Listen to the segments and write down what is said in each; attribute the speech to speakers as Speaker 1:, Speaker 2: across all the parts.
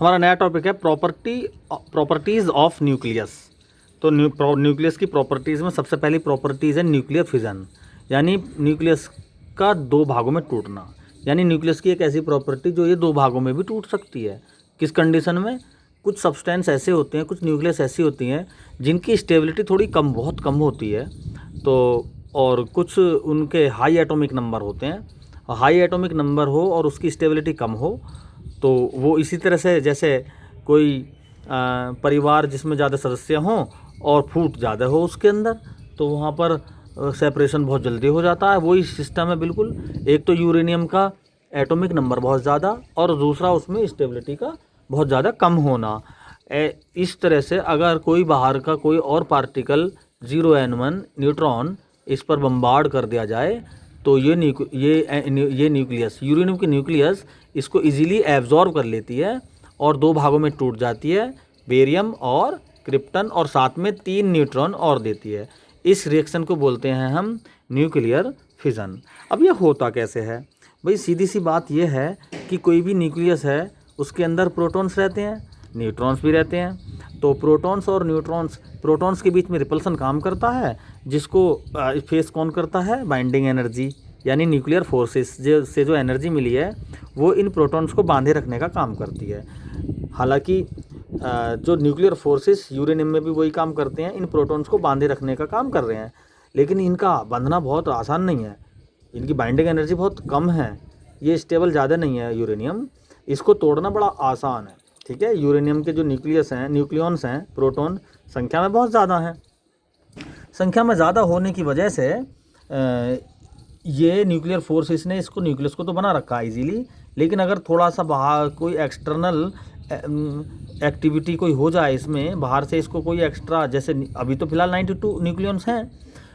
Speaker 1: हमारा नया टॉपिक है प्रॉपर्टीज़ ऑफ न्यूक्लियस। तो न्यूक्लियस की प्रॉपर्टीज़ में सबसे पहली प्रॉपर्टीज़ है न्यूक्लियर फिजन, यानी न्यूक्लियस का दो भागों में टूटना। यानी न्यूक्लियस की एक ऐसी प्रॉपर्टी जो ये दो भागों में भी टूट सकती है। किस कंडीशन में? कुछ सब्सटेंस ऐसे होते हैं, कुछ न्यूक्लियस ऐसी होती हैं जिनकी स्टेबिलिटी थोड़ी कम, बहुत कम होती है, तो और कुछ उनके हाई एटॉमिक नंबर होते हैं। हाई एटॉमिक नंबर हो और उसकी स्टेबिलिटी कम हो, तो वो इसी तरह से जैसे कोई परिवार जिसमें ज़्यादा सदस्य हों और फूट ज़्यादा हो उसके अंदर, तो वहाँ पर सेपरेशन बहुत जल्दी हो जाता है। वही सिस्टम है बिल्कुल। एक तो यूरेनियम का एटॉमिक नंबर बहुत ज़्यादा और दूसरा उसमें स्टेबिलिटी का बहुत ज़्यादा कम होना। इस तरह से अगर कोई बाहर का कोई और पार्टिकल 0n1 न्यूट्रॉन इस पर बम्बार्ड कर दिया जाए तो ये न्यूक्लियस, यूरेनियम की न्यूक्लियस इसको इजीली एब्जॉर्ब कर लेती है और दो भागों में टूट जाती है, बेरियम और क्रिप्टन, और साथ में 3 न्यूट्रॉन और देती है। इस रिएक्शन को बोलते हैं हम न्यूक्लियर फिजन। अब ये होता कैसे है भाई? सीधी सी बात यह है कि कोई भी न्यूक्लियस है उसके अंदर प्रोटॉन्स रहते हैं, न्यूट्रॉन्स भी रहते हैं। तो प्रोटॉन्स और न्यूट्रॉन्स, प्रोटॉन्स के बीच में रिपल्सन काम करता है, जिसको फेस कौन करता है? बाइंडिंग एनर्जी, यानी न्यूक्लियर फोर्सेस से जो एनर्जी मिली है वो इन प्रोटॉन्स को बांधे रखने का काम करती है। हालांकि जो न्यूक्लियर फोर्सेस यूरेनियम में भी वही काम करते हैं, इन प्रोटॉन्स को बांधे रखने का काम कर रहे हैं, लेकिन इनका बंधना बहुत आसान नहीं है। इनकी बाइंडिंग एनर्जी बहुत कम है, ये स्टेबल ज़्यादा नहीं है यूरेनियम, इसको तोड़ना बड़ा आसान है। ठीक है, यूरेनियम के जो न्यूक्लियस हैं, न्यूक्लियॉन्स हैं, प्रोटॉन संख्या में बहुत ज़्यादा हैं। संख्या में ज़्यादा होने की वजह से ये न्यूक्लियर फोर्सेस ने इसको, न्यूक्लियस को तो बना रखा है इजीली, लेकिन अगर थोड़ा सा बाहर कोई एक्सटर्नल एक्टिविटी कोई हो जाए इसमें, बाहर से इसको कोई एक्स्ट्रा, जैसे अभी तो फिलहाल 92 न्यूक्लियॉन्स हैं,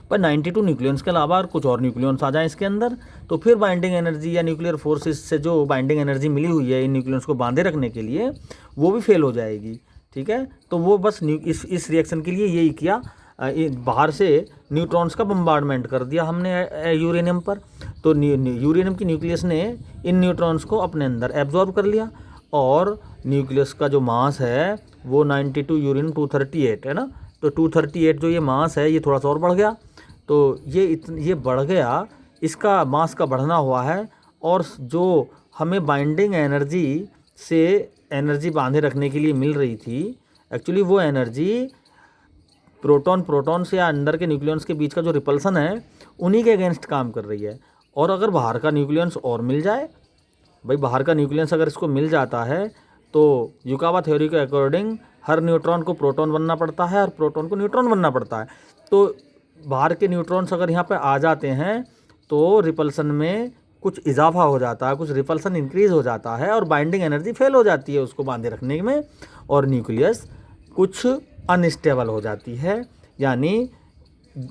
Speaker 1: पर 92 न्यूक्लियॉन्स के अलावा कुछ और न्यूक्लियॉन्स आ जाएं इसके अंदर, तो फिर बाइंडिंग एनर्जी या न्यूक्लियर फोर्सेस से जो बाइंडिंग एनर्जी मिली हुई है इन न्यूक्लियॉन्स को बांधे रखने के लिए, वो भी फेल हो जाएगी। ठीक है, तो वो बस इस रिएक्शन के लिए यही किया, बाहर से न्यूट्रॉन्स का बम्बार्डमेंट कर दिया हमने यूरेनियम पर। तो यूरेनियम की न्यूक्लियस ने इन न्यूट्रॉन्स को अपने अंदर एब्जॉर्ब कर लिया और न्यूक्लियस का जो मास है वो 92 यूरेनियम 238 है ना, तो 238 जो ये मास है ये थोड़ा सा और बढ़ गया, तो ये बढ़ गया, इसका मास का बढ़ना हुआ है, और जो हमें बाइंडिंग एनर्जी से एनर्जी बांधे रखने के लिए मिल रही थी, एक्चुअली वो एनर्जी प्रोटॉन से या अंदर के न्यूक्लियॉन्स के बीच का जो रिपल्सन है उन्हीं के अगेंस्ट काम कर रही है। और अगर बाहर का न्यूक्लियॉन्स और मिल जाए, भाई बाहर का न्यूक्लियस अगर इसको मिल जाता है तो युकावा थ्योरी के अकॉर्डिंग हर न्यूट्रॉन को प्रोटॉन बनना पड़ता है और प्रोटॉन को न्यूट्रॉन बनना पड़ता है। तो बाहर के न्यूट्रॉन्स अगर यहाँ पे आ जाते हैं तो रिपल्सन में कुछ इजाफा हो जाता है, कुछ रिपल्सन इंक्रीज़ हो जाता है और बाइंडिंग एनर्जी फेल हो जाती है उसको बांधे रखने में, और न्यूक्लियस कुछ अनस्टेबल हो जाती है, यानी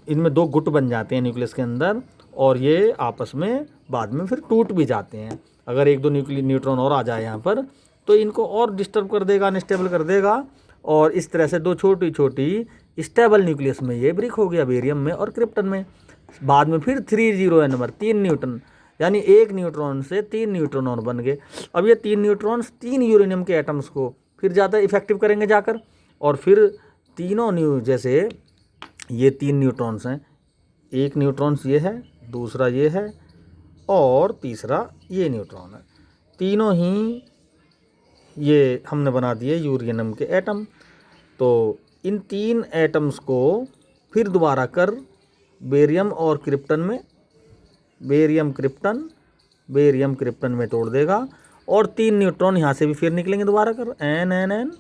Speaker 1: इनमें दो गुट बन जाते हैं न्यूक्लियस के अंदर, और ये आपस में बाद में फिर टूट भी जाते हैं। अगर एक दो न्यूट्रॉन और आ जाए यहाँ पर तो इनको और डिस्टर्ब कर देगा, अनस्टेबल कर देगा, और इस तरह से दो छोटी छोटी स्टेबल न्यूक्लियस में ये ब्रेक हो गया, बेरियम में और क्रिप्टन में। बाद में फिर 30n, 3 न्यूट्रॉन, यानी एक न्यूट्रॉन से 3 न्यूट्रॉन और बन गए। अब ये 3 न्यूट्रॉन्स 3 यूरेनियम के एटम्स को फिर ज़्यादा इफेक्टिव करेंगे जाकर, और फिर तीनों जैसे ये 3 न्यूट्रॉन्स हैं, एक न्यूट्रॉन्स ये है, दूसरा ये है और तीसरा ये न्यूट्रॉन है, तीनों ही ये हमने बना दिए यूरेनियम के एटम। तो इन 3 एटम्स को फिर दोबारा कर बेरियम और क्रिप्टन में, बेरियम क्रिप्टन में तोड़ देगा, और 3 न्यूट्रॉन यहाँ से भी फिर निकलेंगे दोबारा कर n,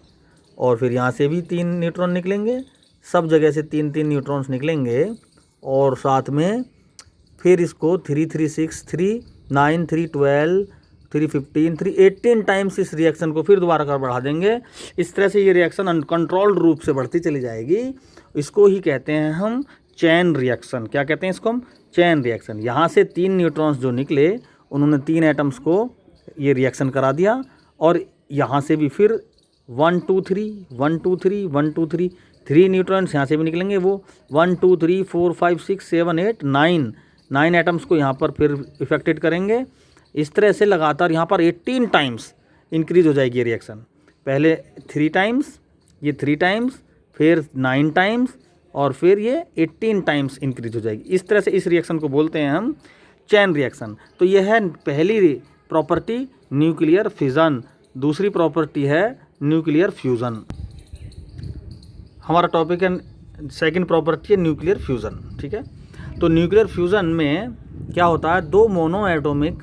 Speaker 1: और फिर यहाँ से भी 3 न्यूट्रॉन निकलेंगे, सब जगह से 3 न्यूट्रॉन्स निकलेंगे, और साथ में फिर इसको 3, 3, 6, 3, 9, 3, 12, 3, 15, 3, 18 टाइम्स इस रिएक्शन को फिर दोबारा कर बढ़ा देंगे। इस तरह से ये रिएक्शन अनकंट्रोल्ड रूप से बढ़ती चली जाएगी। इसको ही कहते हैं हम चैन रिएक्शन। क्या कहते हैं इसको हम? Chain reaction. यहाँ से 3 न्यूट्रॉन्स जो निकले उन्होंने 3 एटम्स को ये रिएक्शन करा दिया, और यहाँ से भी फिर 1, 2, 3, 1, 2, 3, 1, 2, 3, 3 न्यूट्रॉन्स यहाँ से भी निकलेंगे, वो 1, 2, 3, 4, 5, 6, 7, 8, 9 एटम्स को यहाँ पर फिर इफेक्टेड करेंगे। इस तरह से लगातार यहाँ पर 18 टाइम्स इंक्रीज हो जाएगी ये रिएक्शन। पहले 3 टाइम्स, ये 3 टाइम्स, फिर 9 टाइम्स, और फिर ये 18 टाइम्स इंक्रीज हो जाएगी। इस तरह से इस रिएक्शन को बोलते हैं हम चैन रिएक्शन। तो यह है पहली प्रॉपर्टी न्यूक्लियर फिजन, दूसरी प्रॉपर्टी है न्यूक्लियर फ्यूज़न। हमारा टॉपिक है सेकंड प्रॉपर्टी है न्यूक्लियर फ्यूज़न, ठीक है। तो न्यूक्लियर फ्यूज़न में क्या होता है, दो मोनो एटॉमिक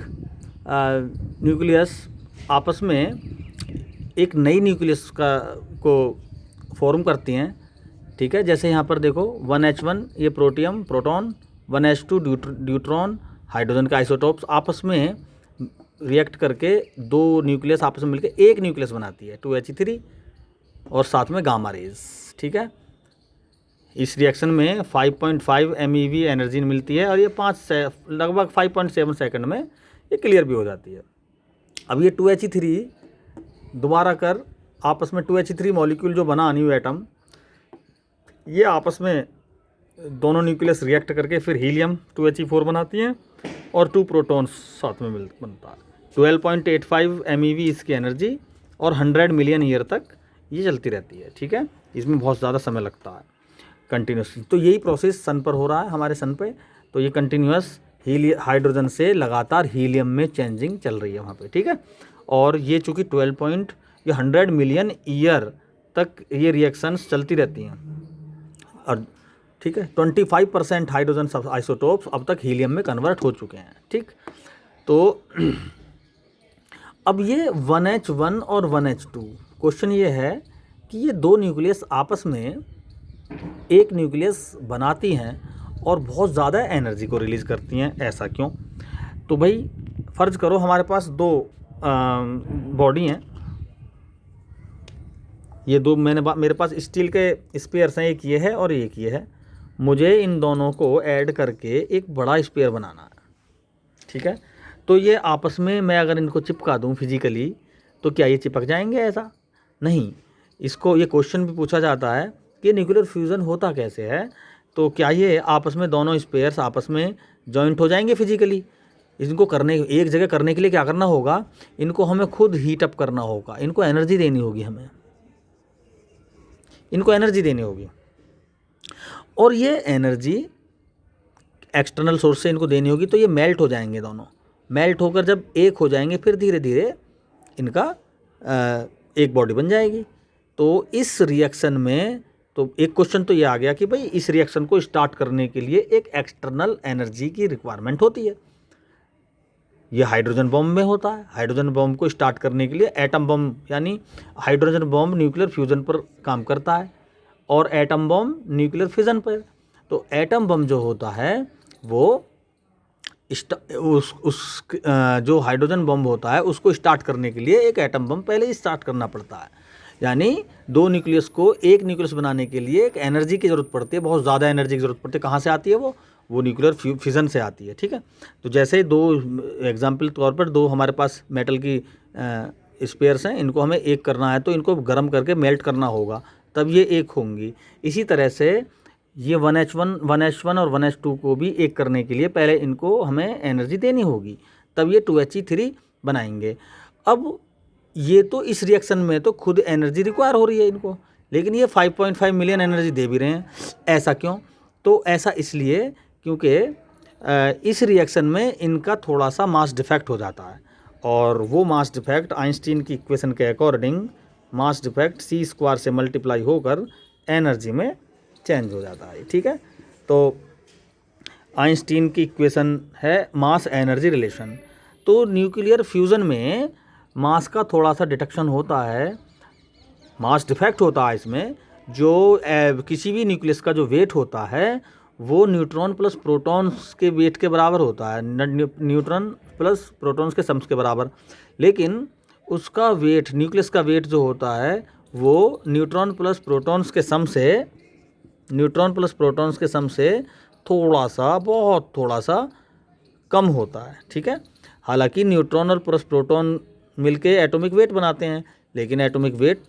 Speaker 1: न्यूक्लियस आपस में एक नई न्यूक्लियस को फॉर्म करती हैं, ठीक है। जैसे यहाँ पर देखो 1H1 ये protium proton, 1H2 deuteron hydrogen का आइसोटोप्स आपस में रिएक्ट करके दो न्यूक्लियस आपस में मिलकर एक न्यूक्लियस बनाती है 2He3 और साथ में गामा रेज, ठीक है। इस रिएक्शन में 5.5 MeV एनर्जी मिलती है और ये लगभग 5.7 सेकंड में ये क्लियर भी हो जाती है। अब ये 2He3 दोबारा कर आपस में 2He3 मॉलिक्यूल जो बना न्यू एटम, ये आपस में दोनों न्यूक्लियस रिएक्ट करके फिर हीलियम 2He4 बनाती हैं और 2 प्रोटॉन्स साथ में बनता है। 12.85 MeV इसकी एनर्जी और 100 मिलियन ईयर तक ये चलती रहती है, ठीक है। इसमें बहुत ज़्यादा समय लगता है कंटिन्यूसली। तो यही प्रोसेस सन पर हो रहा है, हमारे सन पे। तो ये कंटिन्यूस हाइड्रोजन से लगातार हीलियम में चेंजिंग चल रही है वहाँ पे, ठीक है। और ये चूँकि 100 मिलियन ईयर तक ये रिएक्शंस चलती रहती हैं और ठीक है 25% हाइड्रोजन आइसोटोप्स अब तक हीलियम में कन्वर्ट हो चुके हैं, ठीक। तो अब ये 1H1 और 1H2, क्वेश्चन ये है कि ये दो न्यूक्लियस आपस में एक न्यूक्लियस बनाती हैं और बहुत ज़्यादा एनर्जी को रिलीज़ करती हैं, ऐसा क्यों? तो भाई फ़र्ज़ करो हमारे पास दो बॉडी हैं, ये दो मेरे पास स्टील के स्पेयर्स हैं, एक ये है और एक ये है। मुझे इन दोनों को ऐड करके एक बड़ा स्पेयर बनाना है, ठीक है। तो ये आपस में मैं अगर इनको चिपका दूं फिजिकली तो क्या ये चिपक जाएंगे? ऐसा नहीं। इसको ये क्वेश्चन भी पूछा जाता है कि न्यूक्लियर फ्यूज़न होता कैसे है, तो क्या ये आपस में दोनों स्पेयर्स आपस में जॉइंट हो जाएंगे फिजिकली? इनको करने एक जगह करने के लिए क्या करना होगा, इनको हमें खुद हीट अप करना होगा, इनको एनर्जी देनी होगी, हमें इनको एनर्जी देनी होगी और ये एनर्जी एक्सटर्नल सोर्स से इनको देनी होगी। तो ये मेल्ट हो जाएंगे, दोनों मेल्ट होकर जब एक हो जाएंगे फिर धीरे धीरे इनका एक बॉडी बन जाएगी। तो इस रिएक्शन में तो एक क्वेश्चन तो ये आ गया कि भाई इस रिएक्शन को स्टार्ट करने के लिए एक एक्सटर्नल एनर्जी की रिक्वायरमेंट होती है। ये हाइड्रोजन बॉम्ब में होता है। हाइड्रोजन बॉम्ब को स्टार्ट करने के लिए एटम बॉम्ब यानी हाइड्रोजन बॉम्ब न्यूक्लियर फ्यूज़न पर काम करता है और एटम बॉम्ब न्यूक्लियर फिजन पर। तो एटम बम जो होता है वो जो हाइड्रोजन बम होता है उसको स्टार्ट करने के लिए एक एटम बम पहले ही स्टार्ट करना पड़ता है। यानी दो न्यूक्लियस को एक न्यूक्लियस बनाने के लिए एक एनर्जी की ज़रूरत पड़ती है, बहुत ज़्यादा एनर्जी की ज़रूरत पड़ती है। कहाँ से आती है वो न्यूक्लियर फिजन से आती है, ठीक है। तो जैसे दो एग्जाम्पल तौर पर दो हमारे पास मेटल की स्पेयर्स हैं, इनको हमें एक करना है तो इनको गर्म करके मेल्ट करना होगा, तब ये एक होंगी। इसी तरह से ये 1H1 और 1H2 को भी एक करने के लिए पहले इनको हमें एनर्जी देनी होगी, तब ये 2He3 बनाएंगे। अब ये तो इस रिएक्शन में तो खुद एनर्जी रिक्वायर हो रही है इनको, लेकिन ये 5.5 मिलियन एनर्जी दे भी रहे हैं, ऐसा क्यों? तो ऐसा इसलिए क्योंकि इस रिएक्शन में इनका थोड़ा सा मास डिफेक्ट हो जाता है और वो मास डिफेक्ट आइंस्टीन की इक्वेशन के अकॉर्डिंग मास डिफेक्ट c² से मल्टीप्लाई होकर एनर्जी में चेंज हो जाता है, ठीक है। तो आइंस्टीन की इक्वेशन है मास एनर्जी रिलेशन। तो न्यूक्लियर फ्यूज़न में मास का थोड़ा सा डिटेक्शन होता है, मास डिफेक्ट होता है इसमें। जो किसी भी न्यूक्लियस का जो वेट होता है वो न्यूट्रॉन प्लस प्रोटॉन्स के वेट के बराबर होता है, न्यूट्रॉन प्लस प्रोटॉन्स के सम्स के बराबर। लेकिन उसका वेट, न्यूक्लियस का वेट जो होता है वो न्यूट्रॉन प्लस प्रोटॉन्स के सम से थोड़ा सा, बहुत थोड़ा सा कम होता है, ठीक है। हालांकि न्यूट्रॉन और प्लस प्रोटॉन मिलके एटॉमिक वेट बनाते हैं, लेकिन एटॉमिक वेट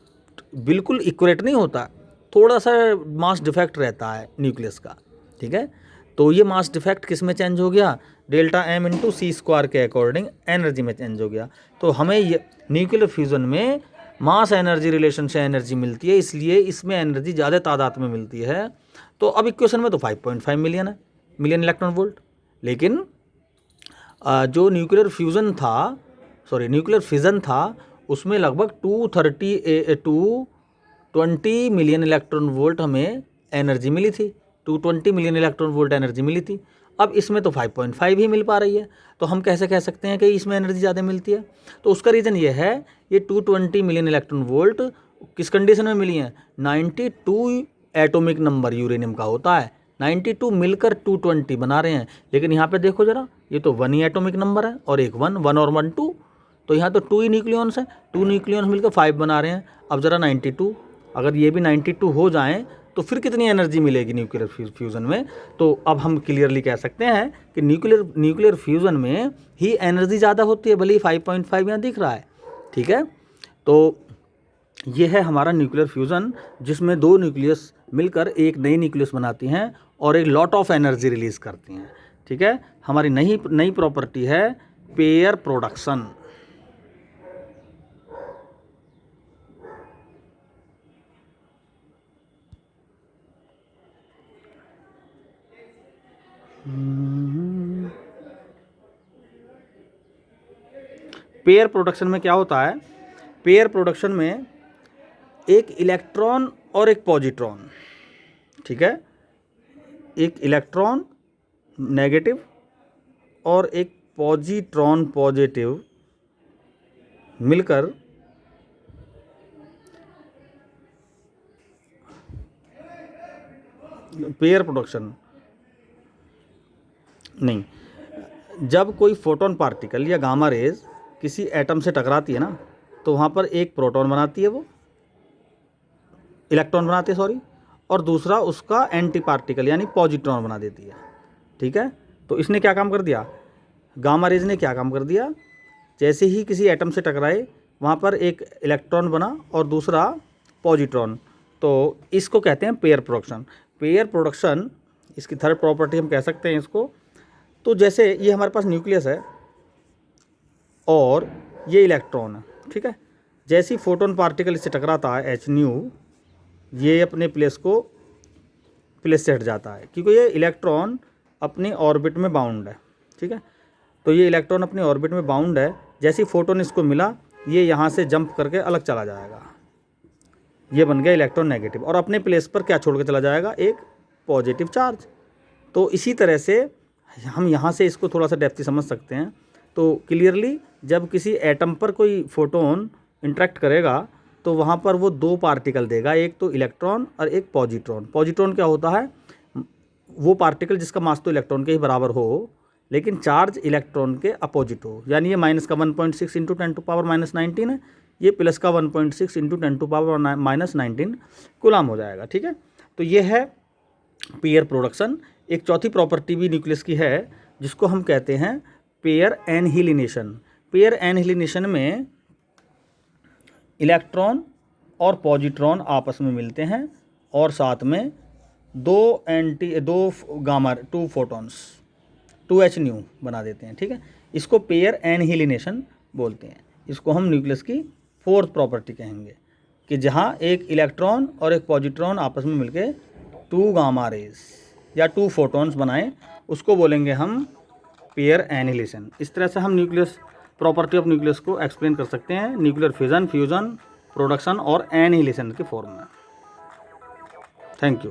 Speaker 1: बिल्कुल इक्वलेट नहीं होता, थोड़ा सा मास डिफेक्ट रहता है न्यूक्लियस का, ठीक है। तो ये मास डिफेक्ट किस में चेंज हो गया? डेल्टा m × c² के अकॉर्डिंग एनर्जी में चेंज हो गया। तो हमें ये न्यूक्लियर फ्यूज़न में मास एनर्जी रिलेशन से एनर्जी मिलती है, इसलिए इसमें एनर्जी ज़्यादा तादाद में मिलती है। तो अब इक्वेशन में तो 5.5 मिलियन है, मिलियन इलेक्ट्रॉन वोल्ट। लेकिन जो न्यूक्लियर फिजन था उसमें लगभग 220 मिलियन इलेक्ट्रॉन वोल्ट हमें एनर्जी मिली थी, 220 मिलियन इलेक्ट्रॉन वोल्ट एनर्जी मिली थी। अब इसमें तो 5.5 ही मिल पा रही है, तो हम कैसे कह सकते हैं कि इसमें एनर्जी ज़्यादा मिलती है? तो उसका रीज़न ये है, ये 220 मिलियन इलेक्ट्रॉन वोल्ट किस कंडीशन में मिली हैं? 92 एटॉमिक नंबर यूरेनियम का होता है, 92 मिलकर 220 बना रहे हैं। लेकिन यहाँ पे देखो ज़रा, ये तो 1 ही एटॉमिक नंबर है और एक 1 और 1 2, तो यहाँ तो 2 ही न्यूक्लियॉन्स हैं, 2 न्यूक्लियॉन्स मिलकर 5 बना रहे हैं। अब ज़रा 92, अगर ये भी 92 हो जाएँ तो फिर कितनी एनर्जी मिलेगी न्यूक्लियर फ्यूज़न में? तो अब हम क्लियरली कह सकते हैं कि न्यूक्लियर फ्यूज़न में ही एनर्जी ज़्यादा होती है, भले ही 5.5 यहाँ दिख रहा है। ठीक है, तो ये है हमारा न्यूक्लियर फ्यूज़न, जिसमें 2 न्यूक्लियस मिलकर एक नई न्यूक्लियस बनाती हैं और एक लॉट ऑफ एनर्जी रिलीज़ करती हैं। ठीक है, हमारी नई प्रॉपर्टी है पेयर प्रोडक्शन। पेयर प्रोडक्शन में क्या होता है? पेयर प्रोडक्शन में एक इलेक्ट्रॉन और एक पॉजिट्रॉन, ठीक है, एक इलेक्ट्रॉन नेगेटिव और एक पॉजिट्रॉन पॉजिटिव मिलकर पेयर प्रोडक्शन नहीं, जब कोई फोटोन पार्टिकल या गामा रेज किसी एटम से टकराती है ना, तो वहाँ पर एक प्रोटॉन बनाती है, वो इलेक्ट्रॉन बनाती है सॉरी, और दूसरा उसका एंटी पार्टिकल यानी पॉजिट्रॉन बना देती है। ठीक है, तो इसने क्या काम कर दिया? गामा रेज ने क्या काम कर दिया? जैसे ही किसी एटम से टकराए वहाँ पर एक इलेक्ट्रॉन बना और दूसरा पॉजिट्रॉन, तो इसको कहते हैं पेयर प्रोडक्शन। पेयर प्रोडक्शन, इसकी थर्ड प्रॉपर्टी हम कह सकते हैं इसको। तो जैसे ये हमारे पास न्यूक्लियस है और ये इलेक्ट्रॉन है, ठीक है, जैसे ही फोटोन पार्टिकल इससे टकराता है एच न्यू, ये अपने प्लेस से हट जाता है, क्योंकि ये इलेक्ट्रॉन अपनी ऑर्बिट में बाउंड है। ठीक है, तो ये इलेक्ट्रॉन अपनी ऑर्बिट में बाउंड है, जैसे ही फोटोन इसको मिला ये यहाँ से जंप करके अलग चला जाएगा, ये बन गया इलेक्ट्रॉन नेगेटिव, और अपने प्लेस पर क्या छोड़ के चला जाएगा? एक पॉजिटिव चार्ज। तो इसी तरह से हम यहाँ से इसको थोड़ा सा डेप्थ समझ सकते हैं। तो क्लियरली जब किसी एटम पर कोई फोटोन इंटरेक्ट करेगा तो वहाँ पर वो 2 पार्टिकल देगा, एक तो इलेक्ट्रॉन और एक पॉजिट्रॉन। पॉजिट्रॉन क्या होता है? वो पार्टिकल जिसका मास तो इलेक्ट्रॉन के ही बराबर हो लेकिन चार्ज इलेक्ट्रॉन के अपोजिट हो, यानी ये माइनस का 1.6 इंटू 10⁻⁻19 है, ये प्लस का 1.6 इंटू 10⁻⁻19 कूलाम हो जाएगा। ठीक है, तो ये है पेयर प्रोडक्शन। एक चौथी प्रॉपर्टी भी न्यूक्लियस की है जिसको हम कहते हैं पेयर एनहिलिनेशन। पेयर एनहिलिनेशन में इलेक्ट्रॉन और पॉजिट्रॉन आपस में मिलते हैं और साथ में 2 फोटॉन्स 2H न्यू बना देते हैं। ठीक है, इसको पेयर एनहिलिनेशन बोलते हैं। इसको हम न्यूक्लियस की फोर्थ प्रॉपर्टी कहेंगे कि जहाँ एक इलेक्ट्रॉन और एक पॉजिट्रॉन आपस में मिलके 2 गामा रेज या 2 फोटॉन्स बनाएं, उसको बोलेंगे हम पेयर एनहिलेशन। इस तरह से हम न्यूक्लियस प्रॉपर्टी ऑफ न्यूक्लियस को एक्सप्लेन कर सकते हैं न्यूक्लियर फिजन, फ्यूजन, प्रोडक्शन और एनहिलेशन के फॉर्म में। Thank you.